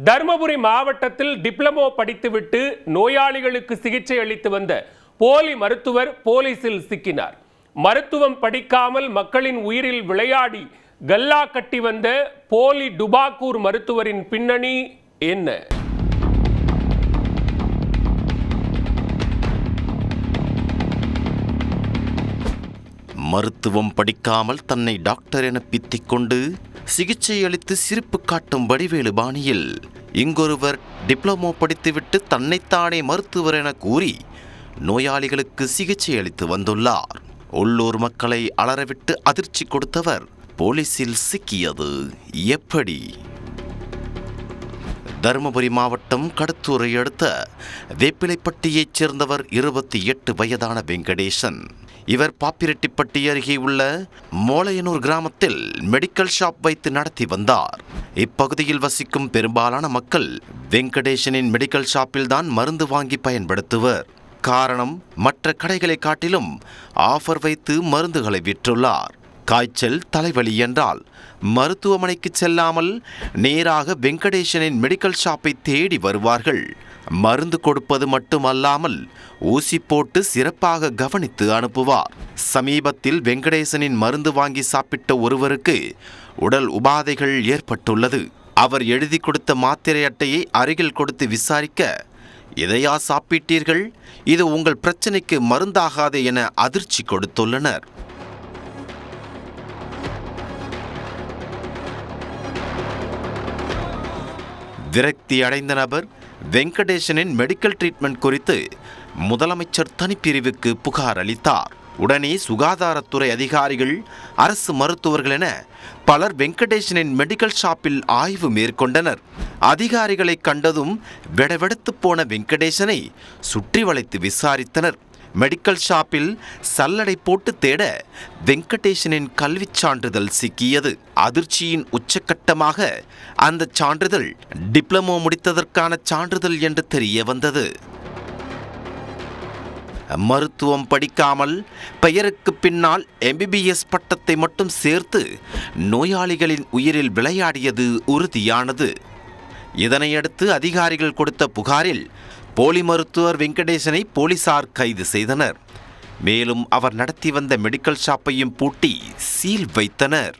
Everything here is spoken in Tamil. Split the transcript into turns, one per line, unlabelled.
தருமபுரி மாவட்டத்தில் டிப்ளமோ படித்துவிட்டு நோயாளிகளுக்கு சிகிச்சை அளித்து வந்த போலி மருத்துவர் போலீசில் சிக்கினார். மருத்துவம் படிக்காமல் மக்களின் உயிரில் விளையாடி கல்லா கட்டி வந்த போலி டுபாக்கூர் மருத்துவரின் பின்னணி என்ன?
மருத்துவம் படிக்காமல் தன்னை டாக்டர் என பித்திக் கொண்டு சிகிச்சை அளித்து சிரிப்பு காட்டும் வடிவேலு பாணியில் இங்கொருவர் டிப்ளமோ படித்துவிட்டு தன்னைத்தானே மருத்துவர் என கூறி நோயாளிகளுக்கு சிகிச்சை அளித்து வந்துள்ளார். உள்ளூர் மக்களை அலறவிட்டு அதிர்ச்சி கொடுத்தவர் போலீசில் சிக்கியது எப்படி? தருமபுரி மாவட்டம் கடத்தூரை அடுத்த வேப்பிலைப்பட்டியைச் சேர்ந்தவர் 28 வயதான வெங்கடேசன். இவர் பாப்பிரெட்டிப்பட்டி அருகே உள்ள மோலையனூர் கிராமத்தில் மெடிக்கல் ஷாப் வைத்து நடத்தி வந்தார். இப்பகுதியில் வசிக்கும் பெரும்பாலான மக்கள் வெங்கடேசனின் மெடிக்கல் ஷாப்பில் தான் மருந்து வாங்கி பயன்படுத்துவர். காரணம், மற்ற கடைகளை காட்டிலும் ஆஃபர் வைத்து மருந்துகளை விற்றுள்ளார். காய்ச்சல், தலைவலி என்றால் மருத்துவமனைக்கு செல்லாமல் நேராக வெங்கடேசனின் மெடிக்கல் ஷாப்பை தேடி வருவார்கள். மருந்து கொடுப்பது மட்டுமல்லாமல் ஊசி போட்டு சிறப்பாக கவனித்து அனுப்புவார். சமீபத்தில் வெங்கடேசனின் மருந்து வாங்கி சாப்பிட்ட ஒருவருக்கு உடல் உபாதைகள் ஏற்பட்டுள்ளது. அவர் எழுதி கொடுத்த மாத்திரை அட்டையை அருகில் கொடுத்து விசாரிக்க, இதையா சாப்பிட்டீர்கள்? இது உங்கள் பிரச்சனைக்கு மருந்தாகாது என அதிர்ச்சி கொடுத்துள்ளனர். விரக்தி அடைந்த நபர் வெங்கடேசனின் மெடிக்கல் ட்ரீட்மெண்ட் குறித்து முதலமைச்சர் தனிப்பிரிவுக்கு புகார் அளித்தார். உடனே சுகாதாரத்துறை அதிகாரிகள், அரசு மருத்துவர்கள் என பலர் வெங்கடேசனின் மெடிக்கல் ஷாப்பில் ஆய்வு மேற்கொண்டனர். அதிகாரிகளை கண்டதும் வெடவெடுத்து போன வெங்கடேசனை சுற்றி வளைத்து விசாரித்தனர். மெடிக்கல் ஷாப்பில் சல்லடை போட்டு தேட வெங்கடேசனின் கல்விச் சான்றிதழ் சிக்கியது. அதிர்ச்சியின் உச்சக்கட்டமாக அந்த சான்றிதழ் டிப்ளமோ முடித்ததற்கான சான்றிதழ் என்று தெரிய வந்தது. மருத்துவம் படிக்காமல் பெயருக்கு பின்னால் MBBS பட்டத்தை மட்டும் சேர்த்து நோயாளிகளின் உயிரில் விளையாடியது உறுதியானது. இதனையடுத்து அதிகாரிகள் கொடுத்த புகாரில் போலி மருத்துவர் வெங்கடேசனை போலீசார் கைது செய்தனர். மேலும் அவர் நடத்தி வந்த மெடிக்கல் ஷாப்பையும் பூட்டி சீல் வைத்தனர்.